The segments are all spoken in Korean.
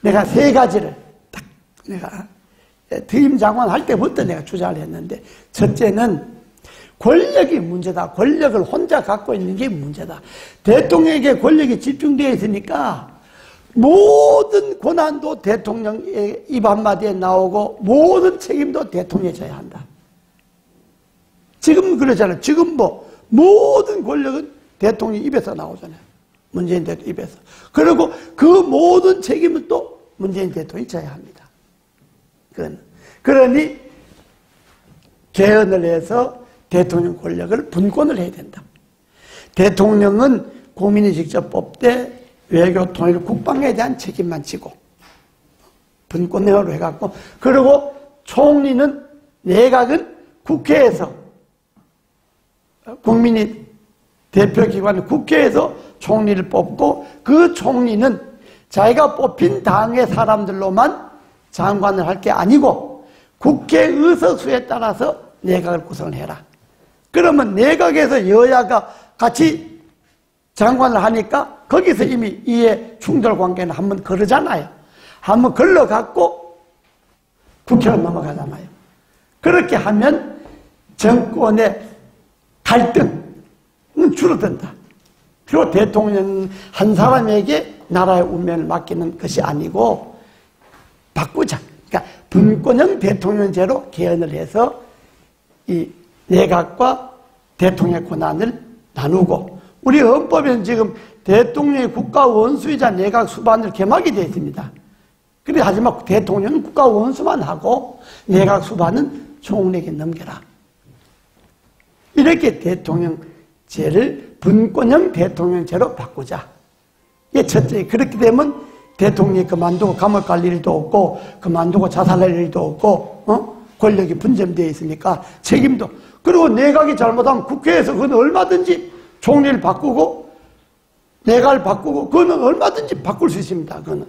내가 세 가지를 딱 내가 퇴임 장관 할 때부터 내가 주장을 했는데, 첫째는 권력이 문제다. 권력을 혼자 갖고 있는 게 문제다. 대통령에게 권력이 집중되어 있으니까 모든 권한도 대통령의 입 한마디에 나오고 모든 책임도 대통령이 져야 한다. 지금 그러잖아요. 지금 모든 권력은 대통령 입에서 나오잖아요. 문재인 대통령 입에서. 그리고 그 모든 책임은 또 문재인 대통령이 져야 합니다. 그러니 개헌을 해서 대통령 권력을 분권을 해야 된다. 대통령은 국민이 직접 뽑되 외교, 통일, 국방에 대한 책임만 지고 분권형으로 해갖고, 그리고 총리는, 내각은 국회에서, 국민이 대표기관 국회에서 총리를 뽑고, 그 총리는 자기가 뽑힌 당의 사람들로만 장관을 할 게 아니고 국회 의석수에 따라서 내각을 구성을 해라. 그러면 내각에서 여야가 같이 장관을 하니까 거기서 이미 이해 충돌 관계는 한번 걸으잖아요. 한번 걸러갖고 국회로 넘어가잖아요. 그렇게 하면 정권의 갈등은 줄어든다. 그리고 대통령 한 사람에게 나라의 운명을 맡기는 것이 아니고 바꾸자. 그러니까 분권형 대통령제로 개헌을 해서 이 내각과 대통령의 권한을 나누고, 우리 헌법에는 지금 대통령이 국가 원수이자 내각 수반을 겸하게 되어 있습니다. 그래, 하지만 대통령은 국가 원수만 하고 내각 수반은 총리에게 넘겨라. 이렇게 대통령제를 분권형 대통령제로 바꾸자. 이게 첫째. 그렇게 되면 대통령이 그만두고 감옥 갈 일도 없고, 그만두고 자살할 일도 없고, 권력이 분점되어 있으니까 책임도. 그리고 내각이 잘못하면 국회에서 그건 얼마든지 총리를 바꾸고 내각을 바꾸고, 그거는 얼마든지 바꿀 수 있습니다. 그거는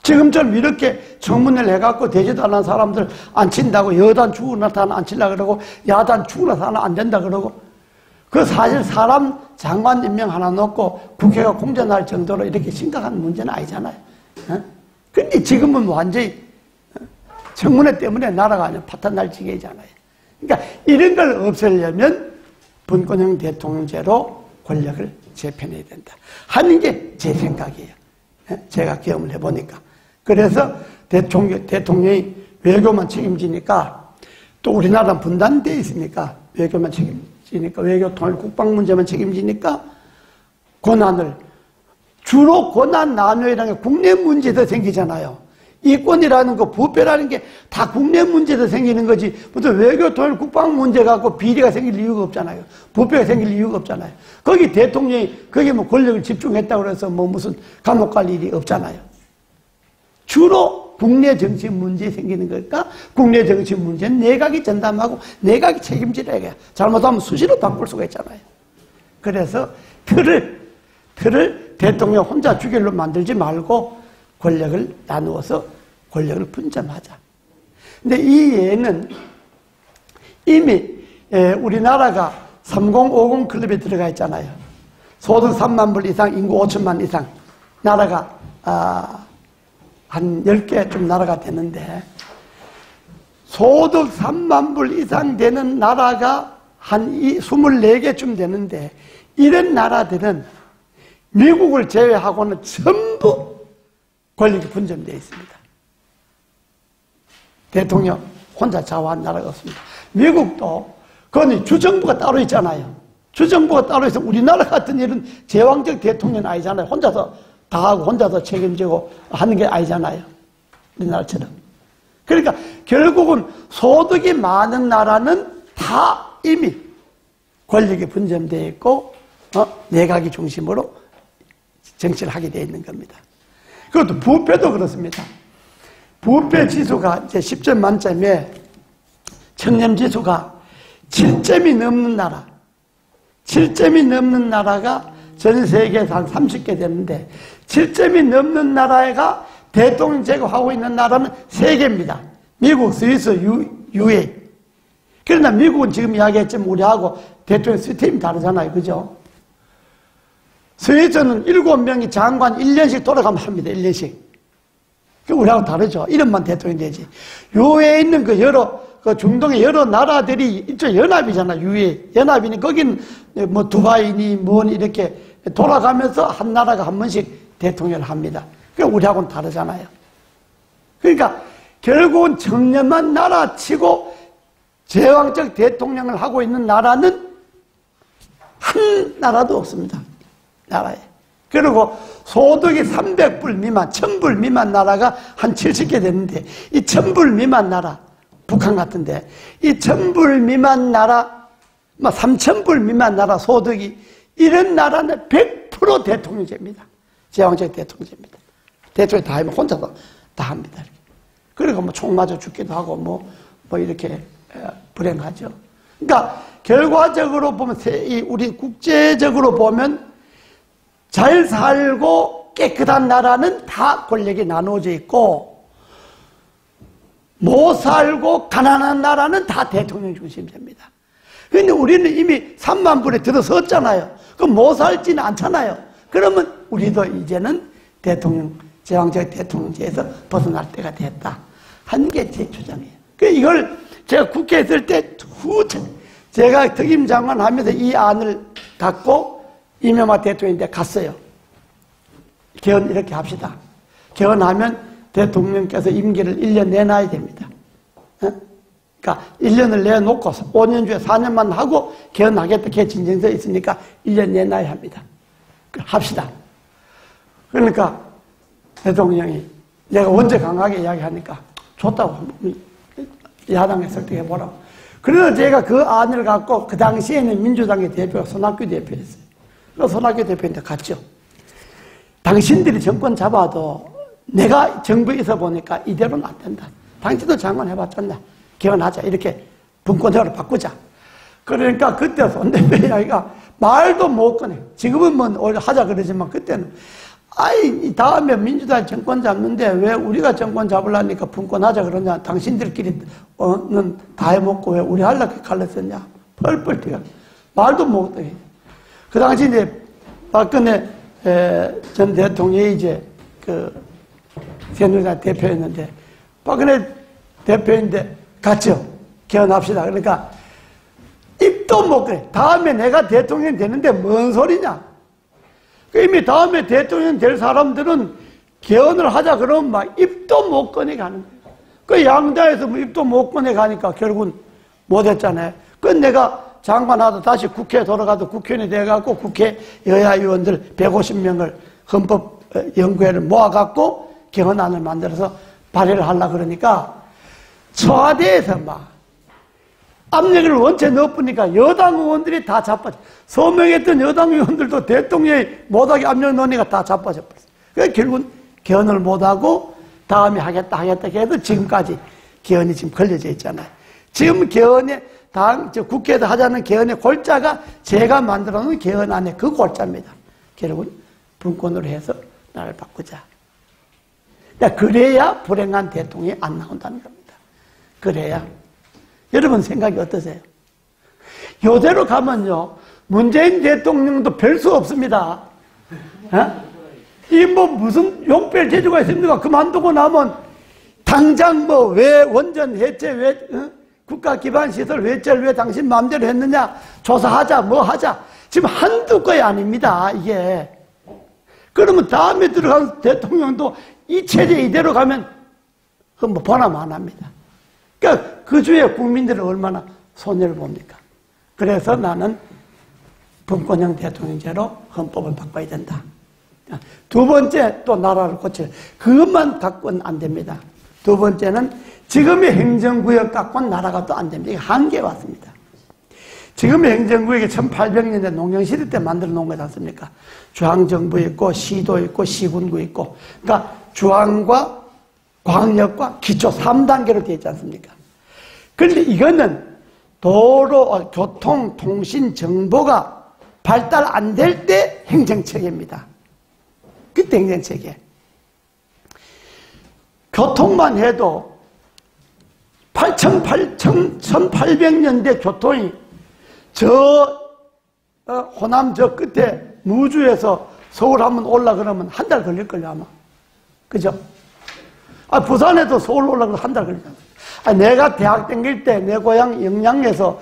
지금처럼 이렇게 청문회를 해갖고 되지도 않은 사람들 안 친다고, 여당 죽어나서 안 치려고 그러고 야당 죽어나서 안 된다 그러고, 그 사실 사람 장관 임명 하나 놓고 국회가 공전할 정도로 이렇게 심각한 문제는 아니잖아요. 근데 지금은 완전히 청문회 때문에 나라가 아니라 파탄 날 지경이잖아요. 그러니까 이런 걸 없애려면 분권형 대통령제로 권력을 재편해야 된다 하는 게 제 생각이에요. 제가 경험을 해보니까. 그래서 대통령이 외교만 책임지니까, 또 우리나라는 분단되어 있으니까 외교만 책임지니까, 외교, 통일, 국방 문제만 책임지니까 권한을, 주로 권한 나누이라는 게 국내 문제도 생기잖아요. 이권이라는 거, 부패라는 게 다 국내 문제도 생기는 거지, 무슨 외교, 통일, 국방 문제 갖고 비리가 생길 이유가 없잖아요. 부패가 생길 이유가 없잖아요. 거기 대통령이, 거기 뭐 권력을 집중했다고 해서 뭐 무슨 감옥 갈 일이 없잖아요. 주로 국내 정치 문제 생기는 거니까, 국내 정치 문제는 내각이 전담하고 내각이 책임지라 해야, 잘못하면 수시로 바꿀 수가 있잖아요. 그래서 틀을 대통령 혼자 주결로 만들지 말고 권력을 나누어서 권력을 분점하자. 근데 이 예는 이미 우리나라가 3050 클럽에 들어가 있잖아요. 소득 3만 불 이상, 인구 5천만 이상 나라가 한 10개 좀 나라가 되는데, 소득 3만 불 이상 되는 나라가 한 24개쯤 되는데, 이런 나라들은 미국을 제외하고는 전부 권력이 분점되어 있습니다. 대통령 혼자 좌우한 나라가 없습니다. 미국도 그건 주정부가 따로 있잖아요. 주정부가 따로 있어. 우리나라 같은 일은 제왕적 대통령은 아니잖아요. 혼자서 다 하고 혼자서 책임지고 하는 게 아니잖아요. 우리나라처럼. 그러니까 결국은 소득이 많은 나라는 다 이미 권력이 분점되어 있고 내각이 중심으로 정치를 하게 되어 있는 겁니다. 그것도 부패도 그렇습니다. 부패 지수가 이제 10점 만점에 청렴 지수가 7점이 넘는 나라, 7점이 넘는 나라가 전 세계에서 한 30개 되는데, 7점이 넘는 나라가 대통령 제거하고 있는 나라는 3개입니다. 미국, 스위스, UAE. 그러나 미국은 지금 이야기했지만 우리하고 대통령 시스템이 다르잖아요. 그죠? 스위스는 7명이 장관 1년씩 돌아가면 합니다. 1년씩. 우리하고 다르죠. 이름만 대통령이 되지. 유해에 있는 그 중동의 여러 나라들이 일종 연합이잖아. 유해 연합이니 거긴 뭐 두바이니 뭐니 이렇게 돌아가면서 한 나라가 한 번씩 대통령을 합니다. 그러니까 우리하고는 다르잖아요. 그러니까 결국은 청렴한 나라치고 제왕적 대통령을 하고 있는 나라는 한 나라도 없습니다. 나라에. 그리고 소득이 300불 미만, 1000불 미만 나라가 한 70개 되는데 이 1000불 미만 나라, 북한 같은데 이 1000불 미만 나라, 3000불 미만 나라 소득이 이런 나라는 100% 대통령제입니다. 제왕적 대통령제입니다. 대통령이 다 하면 혼자서 다 합니다. 그리고 뭐 총 맞아 죽기도 하고 뭐 이렇게 불행하죠. 그러니까 결과적으로 보면 우리 국제적으로 보면 잘 살고 깨끗한 나라는 다 권력이 나누어져 있고 못 살고 가난한 나라는 다 대통령 중심제입니다. 그런데 우리는 이미 3만 불에 들어섰잖아요. 그럼 못 살지는 않잖아요. 그러면 우리도 이제는 제왕적 대통령제에서 벗어날 때가 됐다 하는 게 제 주장이에요. 이걸 제가 국회에 있을 때 제가 특임장관 하면서 이 안을 갖고 이명박 대통령한테 갔어요. 개헌 이렇게 합시다. 개헌하면 대통령께서 임기를 1년 내놔야 됩니다. 그러니까 1년을 내놓고 5년 중에 4년만 하고 개헌하겠다. 개진정서 있으니까 1년 내놔야 합니다. 합시다. 그러니까 대통령이 내가 원제 강하게 이야기하니까 좋다고 야당에 설득해보라고. 그래서 제가 그 안을 갖고 그 당시에는 민주당의 대표가 손학규 대표였어요. 그래서 손학규 대표한테 갔죠. 당신들이 정권 잡아도 내가 정부에 있어 보니까 이대로는 안 된다. 당신도 장관 해봤잖아. 개헌하자. 이렇게 분권제로 바꾸자. 그러니까 그때 손 대표 이야기가 말도 못 꺼내. 지금은 뭐 오히려 하자 그러지만 그때는 아이 다음에 민주당이 정권 잡는데 왜 우리가 정권 잡으려니까 분권하자 그러냐. 당신들끼리는 다 해먹고 왜 우리 하려고 갈랐었냐. 펄펄 뛰어. 말도 못 꺼내. 그 당시 이제 박근혜 전 대통령이 이제 새누리당 대표였는데 박근혜 대표인데 갔죠. 개헌합시다. 그러니까 입도 못 꺼내. 다음에 내가 대통령이 되는데 뭔 소리냐. 이미 다음에 대통령 될 사람들은 개헌을 하자 그러면 막 입도 못 꺼내 가는 거예요. 그 양당에서 뭐 입도 못 꺼내 가니까 결국은 못 했잖아요. 그 내가 장관하다 다시 국회에 돌아가도 국회의원이 돼갖고 국회 여야 의원들 150명을 헌법연구회를 모아갖고 개헌안을 만들어서 발의를 하려고 그러니까 청와대에서 막 압력을 원체 넣어보니까 여당 의원들이 다 자빠져. 서명했던 여당 의원들도 대통령이 못하게 압력 넣으니까 다 자빠져 버렸어요. 그래서 결국은 개헌을 못하고 다음에 하겠다 해서 지금까지 개헌이 지금 걸려져 있잖아요. 지금 개헌에 국회에서 하자는 개헌의 골자가 제가 만들어 놓은 개헌안의 그 골자입니다. 결국은 분권으로 해서 나라를 바꾸자. 그러니까 그래야 불행한 대통령이 안 나온다는 겁니다. 그래야. 여러분 생각이 어떠세요? 이대로 가면요 문재인 대통령도 별 수 없습니다. 이 뭐 무슨 용뺄 재주가 있습니까? 그만두고 나면 당장 뭐 왜 원전 해체 왜 국가 기반 시설 회체를 왜 당신 마음대로 했느냐 조사하자 뭐 하자 지금 한두 건이 아닙니다. 이게 그러면 다음에 들어간 대통령도 이 체제 이대로 가면 그 뭐 보람 안 합니다. 그러니까 그 주에 국민들은 얼마나 손해를 봅니까? 그래서 나는 분권형 대통령제로 헌법을 바꿔야 된다. 두 번째 또 나라를 고칠 그것만 갖고는 안 됩니다. 두 번째는 지금의 행정구역 갖고는 나라가 또 안 됩니다. 이게 한계에 왔습니다. 지금의 행정구역이 1800년대 농경시대 때 만들어 놓은 거지 않습니까? 중앙정부 있고 시도 있고 시군구 있고 그러니까 중앙과 광역과 기초 3단계로 되어 있지 않습니까? 그런데 이거는 도로, 교통, 통신, 정보가 발달 안 될 때 행정체계입니다. 그때 행정체계. 교통만 해도 1800년대 교통이 호남 저 끝에 무주에서 서울 한번 올라 그러면 한 달 걸릴걸요, 아마. 그죠? 부산에도 서울 올라가서 한 달 걸리잖아요. 내가 대학 다닐 때 내 고향 영양에서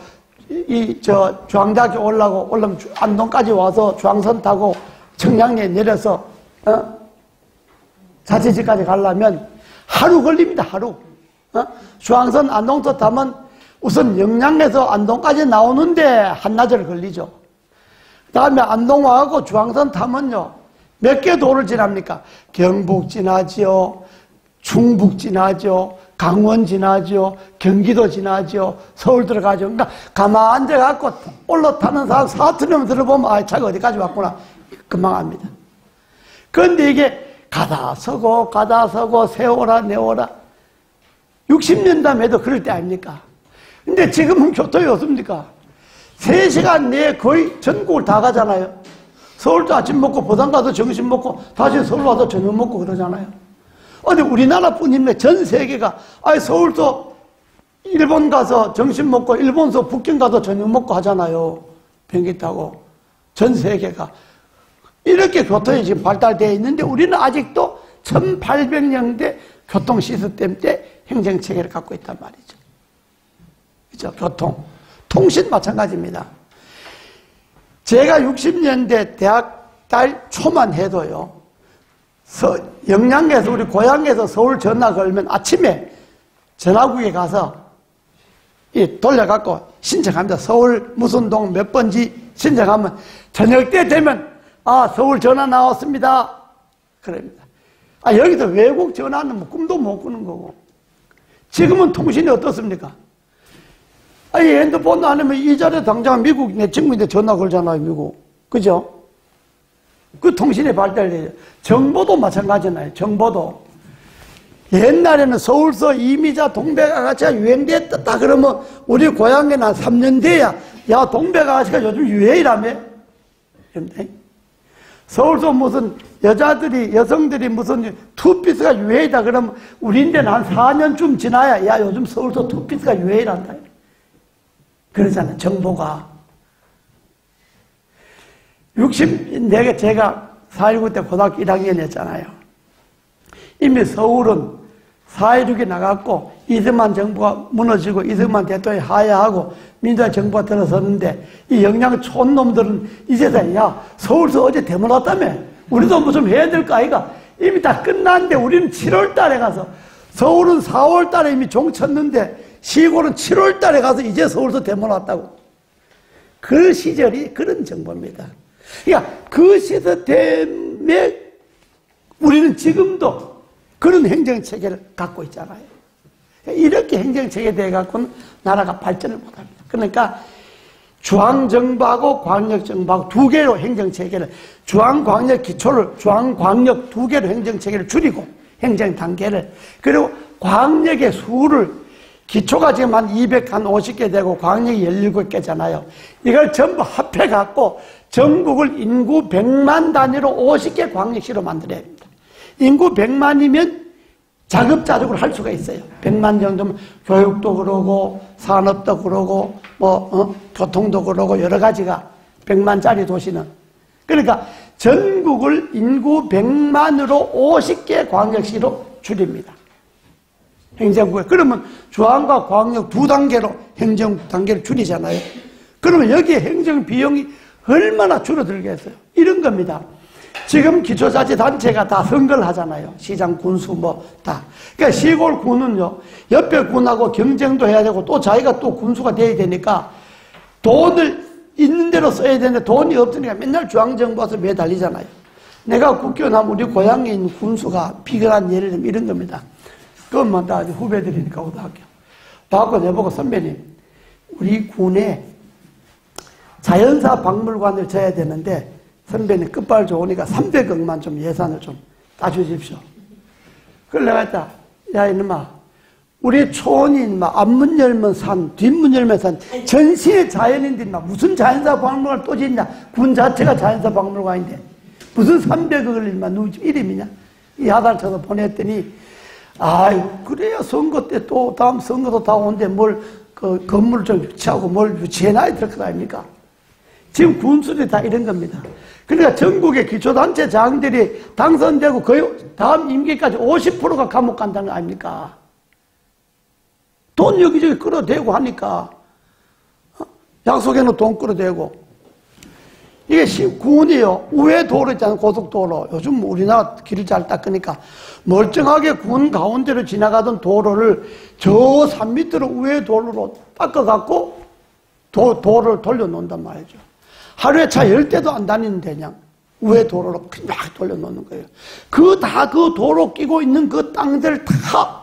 중앙대학교 올라오면 안동까지 와서 중앙선 타고 청량리에 내려서, 자취집까지 가려면 하루 걸립니다, 하루. 중앙선 안동서 타면 우선 영양에서 안동까지 나오는데 한나절 걸리죠. 그 다음에 안동 와서 중앙선 타면요, 몇 개 도를 지납니까? 경북 지나죠, 충북 지나죠, 강원 지나죠, 경기도 지나죠, 서울 들어가죠. 그러니까 가만 앉아갖고 올라타는 사람 사투리만 들어보면 차가 어디까지 왔구나 금방 압니다. 그런데 이게 가다 서고 세워라 내워라 60년 다음에도 그럴 때 아닙니까? 근데 지금은 교통이 없습니까? 3시간 내에 거의 전국을 다 가잖아요. 서울도 아침 먹고 부산 가서 점심 먹고 다시 서울 와서 저녁 먹고 그러잖아요. 근데 우리나라뿐인데 전 세계가 서울도 일본 가서 점심 먹고 일본서 북경 가서 저녁 먹고 하잖아요. 비행기 타고. 전 세계가 이렇게 교통이 지금 발달되어 있는데 우리는 아직도 1800년대 교통 시스템 때 행정체계를 갖고 있단 말이죠. 그죠? 교통. 통신 마찬가지입니다. 제가 60년대 대학 달 초만 해도요, 영양에서 우리 고향에서 서울 전화 걸면 아침에 전화국에 가서 돌려갖고 신청합니다. 서울 무슨 동 몇 번지 신청하면 저녁 때 되면 서울 전화 나왔습니다. 그럽니다. 여기서 외국 전화는 뭐 꿈도 못 꾸는 거고. 지금은 통신이 어떻습니까? 핸드폰 안 하면 이 자리에 당장 미국 내 친구인데 전화 걸잖아요, 미국. 그죠? 그 통신이 발달돼요. 정보도 마찬가지잖아요, 정보도. 옛날에는 서울서 이미자 동백아가씨가 유행됐다 그러면 우리 고향에는 한 3년 돼야 동백아가씨가 요즘 유행이라며? 서울서 무슨 여성들이 무슨 투피스가 유행이다 그러면 우리인데는 한 4년쯤 지나야 요즘 서울서 투피스가 유행이란다. 그러잖아요, 정보가. 제가 4.19 때 고등학교 1학년 했잖아요. 이미 서울은 4.16이 나갔고 이승만 정부가 무너지고 이승만 대통령이 하야하고 민주화 정부가 들어섰는데 이 영양 촌놈들은 이제서야 서울서 어제 대문 왔다며 우리도 뭐 좀 해야 될 거 아이가? 이미 다 끝났는데 우리는 7월 달에 가서 서울은 4월 달에 이미 종 쳤는데 시골은 7월 달에 가서 이제 서울서 대문 왔다고. 그 시절이 그런 정보입니다. 그러니까 그 시스템에 우리는 지금도 그런 행정체계를 갖고 있잖아요. 이렇게 행정체계에 대해 갖고는 나라가 발전을 못합니다. 그러니까 중앙정부하고 광역정부하고 두 개로 행정체계를, 중앙광역 기초를, 중앙광역 두 개로 행정체계를 줄이고 행정단계를, 그리고 광역의 수를, 기초가 지금 한 250개 되고 광역이 17개잖아요. 이걸 전부 합해갖고 전국을 인구 100만 단위로 50개 광역시로 만들어야 합니다. 인구 100만이면 자급자족을 할 수가 있어요. 100만 정도면 교육도 그러고 산업도 그러고 교통도 그러고 여러 가지가 100만짜리 도시는. 그러니까 전국을 인구 100만으로 50개 광역시로 줄입니다. 행정부에. 그러면 중앙과 광역 두 단계로 행정 단계를 줄이잖아요. 그러면 여기에 행정 비용이 얼마나 줄어들겠어요? 이런 겁니다. 지금 기초자치단체가 다 선거를 하잖아요. 시장, 군수 다. 그러니까 시골 군은요, 옆에 군하고 경쟁도 해야 되고 또 자기가 또 군수가 돼야 되니까 돈을 있는 대로 써야 되는데 돈이 없으니까 맨날 중앙정부 와서 매달리잖아요. 내가 국회의원하면 우리 고향에 있는 군수가 비근한 예를 들면 이런 겁니다. 그것만 다 후배들이니까 고등학교. 와갖고 내보고 선배님, 우리 군에 자연사 박물관을 져야 되는데 선배님 끝발 좋으니까 300억만 좀 예산을 좀 따주십시오. 그걸 내가 했다. 야 이놈아, 우리 초원이 앞문 열면 산, 뒷문 열면 산, 전시의 자연인데 무슨 자연사 박물관을 또 짓냐. 군 자체가 자연사 박물관인데 무슨 300억을 누구 이름이냐. 이 야단을 쳐서 보냈더니 그래야 선거 때 또 다음 선거도 다 오는데 건물을 좀 유치하고 뭘 유치해놔야 될 것 아닙니까? 지금 군수들이 다 이런 겁니다. 그러니까 전국의 기초단체장들이 당선되고 거의 다음 임기까지 50%가 감옥 간다는 거 아닙니까? 돈 여기저기 끌어대고 하니까 약속에는 돈 끌어대고 이게 군이요 우회 도로 있잖아요. 고속도로 요즘 우리나라 길을 잘 닦으니까 멀쩡하게 군 가운데로 지나가던 도로를 저 산 밑으로 우회 도로로 닦아갖고 도로를 돌려놓는단 말이죠. 하루에 차 10대도 안 다니는데 그냥 우회 도로로 막 돌려놓는 거예요. 그 도로 끼고 있는 그 땅들 다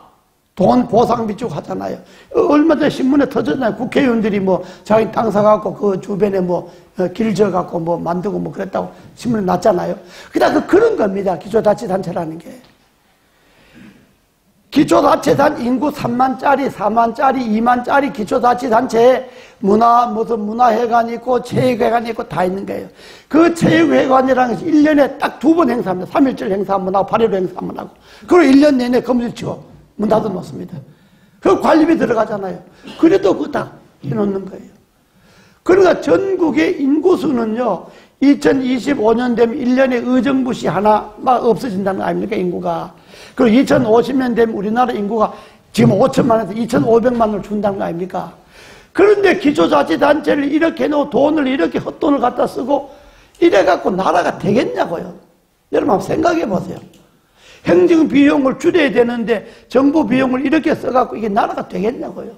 돈 보상 비축 하잖아요. 얼마 전에 신문에 터졌잖아요. 국회의원들이 뭐 자기 땅 사갖고 그 주변에 뭐 길 져갖고 뭐 만들고 뭐 그랬다고 신문에 났잖아요. 그러니까 그런 겁니다. 기초자치단체라는 게. 기초자치단 인구 3만짜리, 4만짜리, 2만짜리 기초자치단체에 무슨 문화회관이 있고 체육회관이 있고 다 있는 거예요. 그 체육회관이라는 것이 1년에 딱 2번 행사합니다. 3.1절 행사 한번 하고 8.15 행사 한번 하고. 그리고 1년 내내 검질 치고 문 닫아 놓습니다. 그 관리비 들어가잖아요. 그래도 그거 다 해놓는 거예요. 그러니까 전국의 인구수는요, 2025년 되면 1년에 의정부시 하나가 없어진다는 거 아닙니까, 인구가. 그리고 2050년 되면 우리나라 인구가 지금 5천만에서 2,500만을 준다는 거 아닙니까? 그런데 기초자치단체를 이렇게 해놓고 돈을 이렇게 헛돈을 갖다 쓰고 이래갖고 나라가 되겠냐고요. 여러분 한번 생각해 보세요. 행정 비용을 줄여야 되는데 정부 비용을 이렇게 써갖고 이게 나라가 되겠냐고요.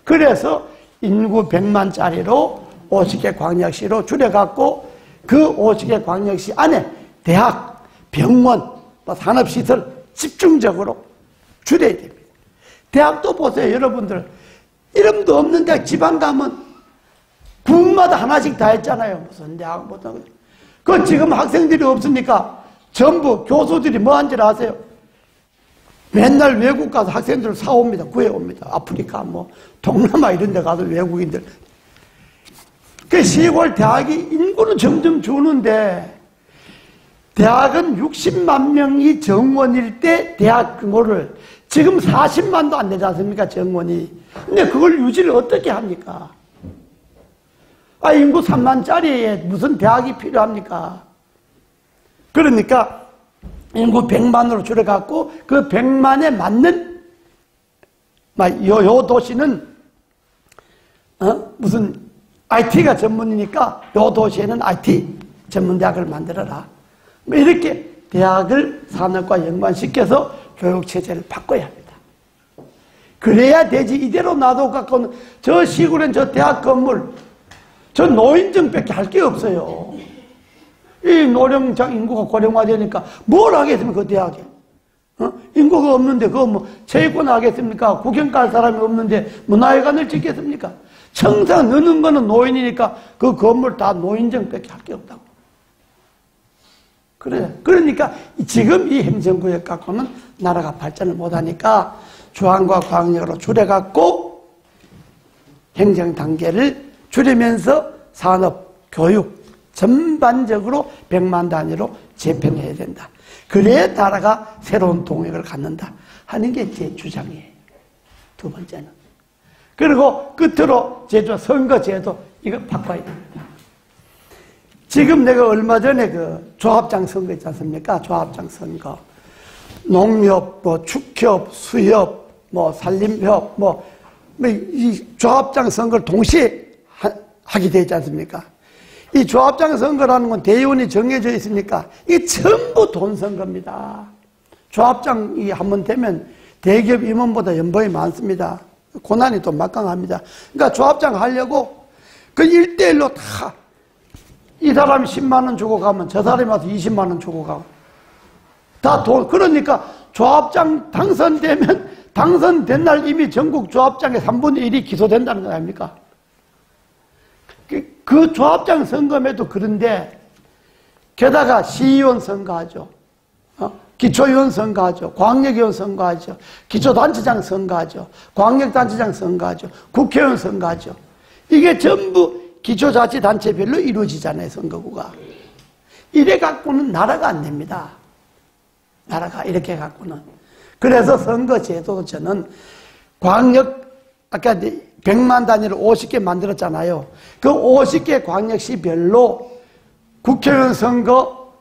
그래서 인구 100만짜리로 50개 광역시로 줄여갖고 그 50개 광역시 안에 대학, 병원, 산업시설 집중적으로 줄여야 됩니다. 대학도 보세요, 여러분들. 이름도 없는 대학 지방 가면 국마다 하나씩 다 했잖아요. 무슨 대학, 무슨. 그건 지금 학생들이 없으니까 전부 교수들이 뭐 한지 아세요? 맨날 외국 가서 학생들을 사옵니다. 구해옵니다. 아프리카, 뭐, 동남아 이런 데 가서 외국인들. 그 시골 대학이 인구는 점점 주는데, 대학은 60만 명이 정원일 때 대학 규모를 지금 40만도 안 되지 않습니까? 정원이. 근데 그걸 유지를 어떻게 합니까? 인구 3만짜리에 무슨 대학이 필요합니까? 그러니까 인구 100만으로 줄여갖고 그 100만에 맞는 요 도시는 무슨 IT가 전문이니까 요 도시에는 IT 전문대학을 만들어라. 이렇게 대학을 산업과 연관시켜서 교육체제를 바꿔야 합니다. 그래야 되지. 이대로 놔둬갖고는 저 시골엔 저 대학 건물 저 노인정밖에 할 게 없어요. 이 노령장 인구가 고령화되니까 뭘 하겠습니까, 그 대학에? 인구가 없는데, 그거 뭐, 체육관 하겠습니까? 구경 갈 사람이 없는데, 문화회관을 짓겠습니까? 청상 느는 거는 노인이니까 그 건물 다 노인정밖에 할 게 없다고. 그래. 그러니까 지금 이 행정구역 갖고는 나라가 발전을 못하니까 중앙과 광역으로 줄여갖고 행정 단계를 줄이면서 산업, 교육, 전반적으로 100만 단위로 재편해야 된다. 그래야 나라가 새로운 동력을 갖는다 하는 게 제 주장이에요. 두 번째는. 그리고 끝으로 제조 선거제도 이거 바꿔야 됩니다. 지금 내가 얼마 전에 그 조합장 선거 있지 않습니까? 조합장 선거. 농협, 뭐 축협, 수협, 뭐 산림협, 이 조합장 선거를 동시에 하게 되지 않습니까? 이 조합장 선거라는 건 대의원이 정해져 있으니까 이게 전부 돈 선거입니다. 조합장이 한번 되면 대기업 임원보다 연봉이 많습니다. 고난이 또 막강합니다. 그러니까 조합장 하려고 그 1대1로 다 이 사람이 10만 원 주고 가면 저 사람이 와서 20만 원 주고 가고 다 돈. 그러니까 조합장 당선되면 당선된 날 이미 전국 조합장의 3분의 1이 기소된다는 거 아닙니까? 그 조합장 선거에도 그런데 게다가 시의원 선거하죠. 기초의원 선거하죠. 광역의원 선거하죠. 기초단체장 선거하죠. 광역단체장 선거하죠. 국회의원 선거하죠. 이게 전부 기초자치단체별로 이루어지잖아요. 선거구가. 이래 갖고는 나라가 안 됩니다. 나라가 이렇게 갖고는. 그래서 선거제도도 저는 광역 아까 100만 단위로 50개 만들었잖아요. 그 50개 광역시별로 국회의원 선거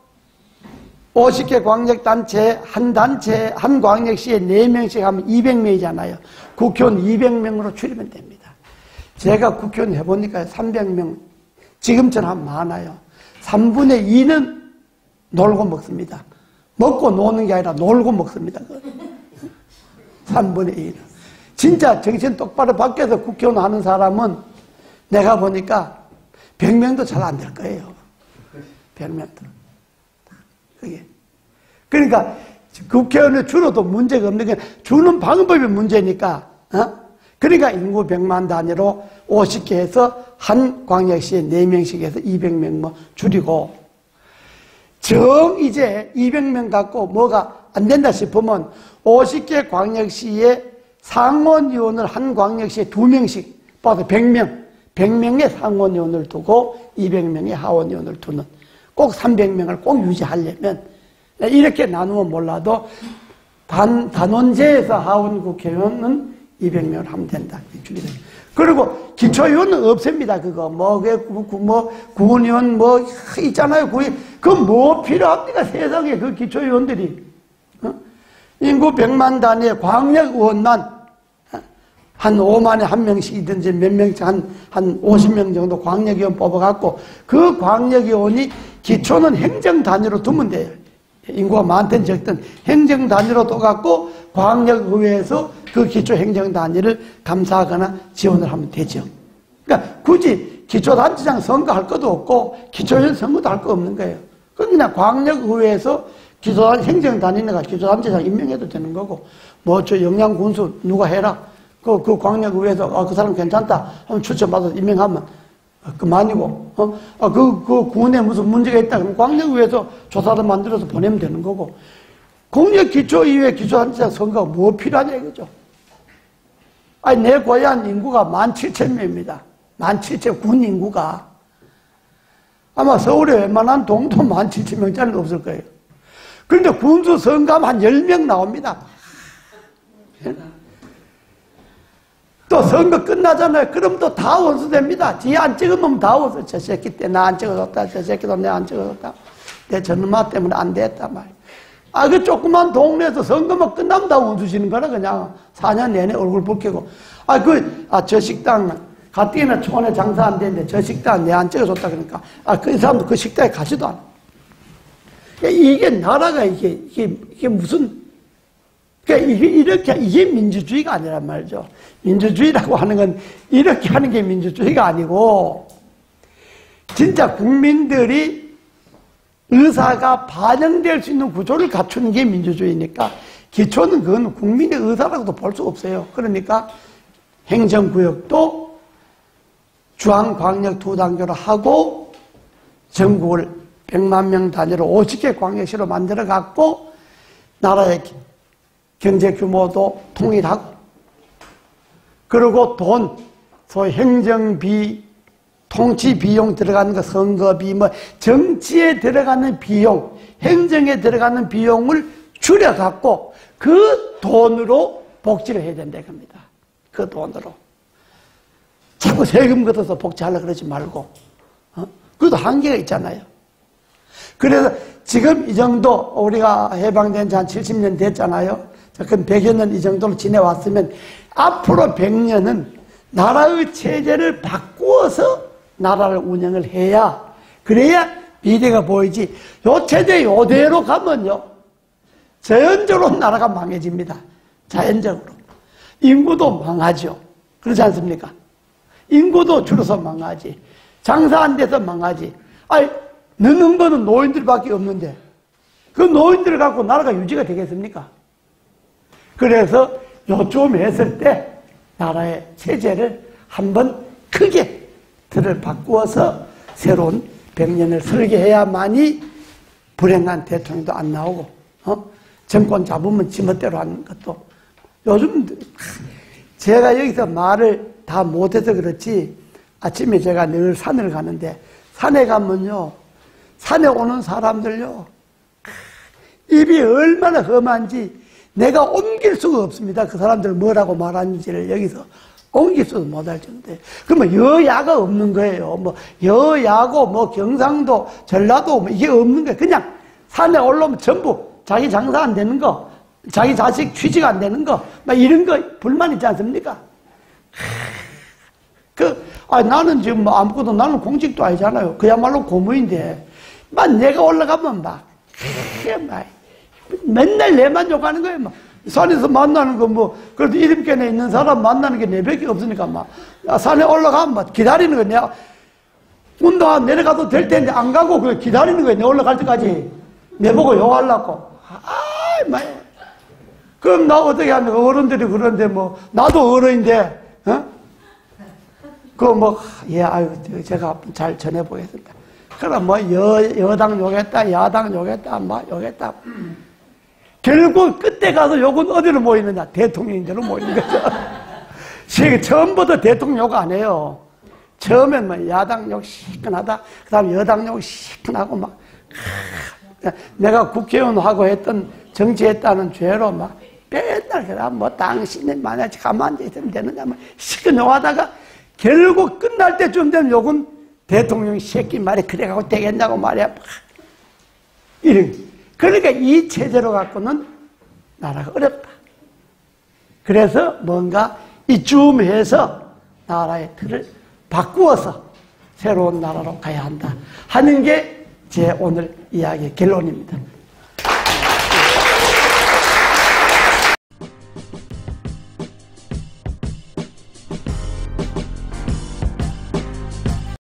50개 광역단체, 한 광역시에 4명씩 하면 200명이잖아요. 국회의원 200명으로 줄이면 됩니다. 제가 국회의원 해보니까 300명, 지금처럼 많아요. 3분의 2는 놀고 먹습니다. 먹고 노는 게 아니라 놀고 먹습니다. 3분의 2는. 진짜 정신 똑바로 밖에서 국회의원 하는 사람은 내가 보니까 100명도 잘 안 될 거예요. 100명도. 그게. 그러니까 국회의원을 줄어도 문제가 없는 게 주는 방법이 문제니까. 그러니까 인구 100만 단위로 50개 해서 한 광역시에 4명씩 해서 200명 뭐 줄이고, 이제 200명 갖고 뭐가 안 된다 싶으면 50개 광역시에 상원의원을 한 광역시에 2명씩 봐도 100명의 상원의원을 두고 200명의 하원의원을 두는, 꼭 300명을 꼭 유지하려면 이렇게 나누면 몰라도 단원제에서 하원 국회의원은 200명을 하면 된다. 그리고 기초의원은 없습니다. 그거 구원의원 있잖아요. 그거 뭐 필요합니까? 세상에 그 기초의원들이. 인구 100만 단위의 광역의원만 한 5만에 한 명씩이든지 몇 명씩 한 50명 정도 광역의원 뽑아갖고 그 광역의원이 기초는 행정 단위로 두면 돼요. 인구가 많든 적든 행정 단위로 둬갖고 광역의회에서 그 기초 행정 단위를 감사하거나 지원을 하면 되죠. 그러니까 굳이 기초단체장 선거할 것도 없고 기초의원 선거도 할 거 없는 거예요. 그냥 광역의회에서 행정 단위가 기초단체장 임명해도 되는 거고, 저 영양군수 누가 해라. 그 광역의회에서 그 사람 괜찮다 하면 추천받아서 임명하면 그만이고, 그 군에 무슨 문제가 있다 그러면 광역의회에서 조사를 만들어서 보내면 되는 거고, 공역기초의회 기초단체장 선거가 뭐 필요하냐 이거죠. 아니, 내 고향 인구가 17,000명입니다. 17,000 군 인구가. 아마 서울에 웬만한 동도 17,000명짜리는 없을 거예요. 그런데 군수 선거하면 한 10명 나옵니다. 또 선거 끝나잖아요. 그럼 또 다 원수됩니다. 지 안 찍으면 다 원수. 저 새끼 때 나 안 찍어줬다. 저 새끼도 내 안 찍어줬다. 내 저놈아 때문에 안 됐다 말. 그 조그만 동네에서 선거만 끝나면 다 원수시는 거라 그냥 4년 내내 얼굴 붉히고. 저 식당 가뜩이나 촌에 장사 안 되는데 저 식당 내 안 찍어줬다 그러니까 그 사람도 그 식당에 가지도 않아. 이게 나라가 이게 무슨, 그러니까 이게 민주주의가 아니란 말이죠. 민주주의라고 하는 건 이렇게 하는 게 민주주의가 아니고, 진짜 국민들이 의사가 반영될 수 있는 구조를 갖추는 게 민주주의니까, 기초는 그건 국민의 의사라고도 볼 수 없어요. 그러니까 행정구역도 중앙광역 2단계로 하고, 전국을 100만 명 단위로 50개 광역시로 만들어 갖고, 나라의 경제 규모도 통일하고, 그리고 소위 행정비, 통치 비용 들어가는 거, 선거비, 정치에 들어가는 비용, 행정에 들어가는 비용을 줄여갖고, 그 돈으로 복지를 해야 된다, 겁니다. 그 돈으로. 자꾸 세금 걷어서 복지하려고 그러지 말고, 그것도 한계가 있잖아요. 그래서 지금 이 정도 우리가 해방된 지 한 70년 됐잖아요. 그럼 100여 년 이 정도로 지내왔으면 앞으로 100년은 나라의 체제를 바꾸어서 나라를 운영을 해야, 그래야 미래가 보이지. 요 체제 요대로 가면요, 자연적으로 나라가 망해집니다. 자연적으로. 인구도 망하죠. 그렇지 않습니까? 인구도 줄어서 망하지. 장사 안 돼서 망하지. 넣는 거는 노인들밖에 없는데 그 노인들을 갖고 나라가 유지가 되겠습니까? 그래서 요쯤 했을 때 나라의 체제를 한번 크게 틀을 바꾸어서 새로운 100년을 설계해야만이 불행한 대통령도 안 나오고, 정권 잡으면 지멋대로 하는 것도. 요즘 제가 여기서 말을 다 못해서 그렇지, 아침에 제가 늘 산을 가는데, 산에 가면요, 산에 오는 사람들요, 입이 얼마나 험한지 내가 옮길 수가 없습니다. 그 사람들 뭐라고 말하는지를 여기서 옮기지도 못할 정도에. 그러면 여야가 없는 거예요. 뭐 여야고 뭐 경상도, 전라도 뭐 이게 없는 거예요. 그냥 산에 올라오면 전부 자기 장사 안 되는 거, 자기 자식 취직 안 되는 거, 막 이런 거 불만 있지 않습니까? 나는 지금 뭐 아무것도, 나는 공직도 아니잖아요. 그야말로 고무인데, 내가 올라가면 맨날 내만 욕하는 거예요. 산에서 만나는 거 그래도 이름권에 있는 사람 만나는 게 내밖에 없으니까 산에 올라가면 기다리는 거예요. 내가 운동화 내려가도 될 텐데 안 가고 기다리는 거예요. 내 올라갈 때까지. 내보고 욕하려고. 그럼 나 어떻게 하면 어른들이 그런데 나도 어른인데, 제가 잘 전해보겠습니다. 그럼 여당 욕했다, 야당 욕했다, 욕했다. 결국 끝에 가서 욕은 어디로 모이느냐? 대통령대로 모이는 거죠. 처음부터 대통령 욕 안 해요. 처음엔 야당 욕 시큰하다, 그 다음 여당 욕 시큰하고 내가 국회의원하고 했던, 정치했다는 죄로 맨날 당신은 만약에 가만히 있으면 되느냐, 시큰 욕하다가 결국 끝날 때쯤 되면 욕은 대통령 새끼 말이 그래가고 되겠냐고 말이야. 그러니까 이 체제로 갖고는 나라가 어렵다. 그래서 뭔가 이쯤해서 나라의 틀을 바꾸어서 새로운 나라로 가야 한다 하는 게 제 오늘 이야기의 결론입니다.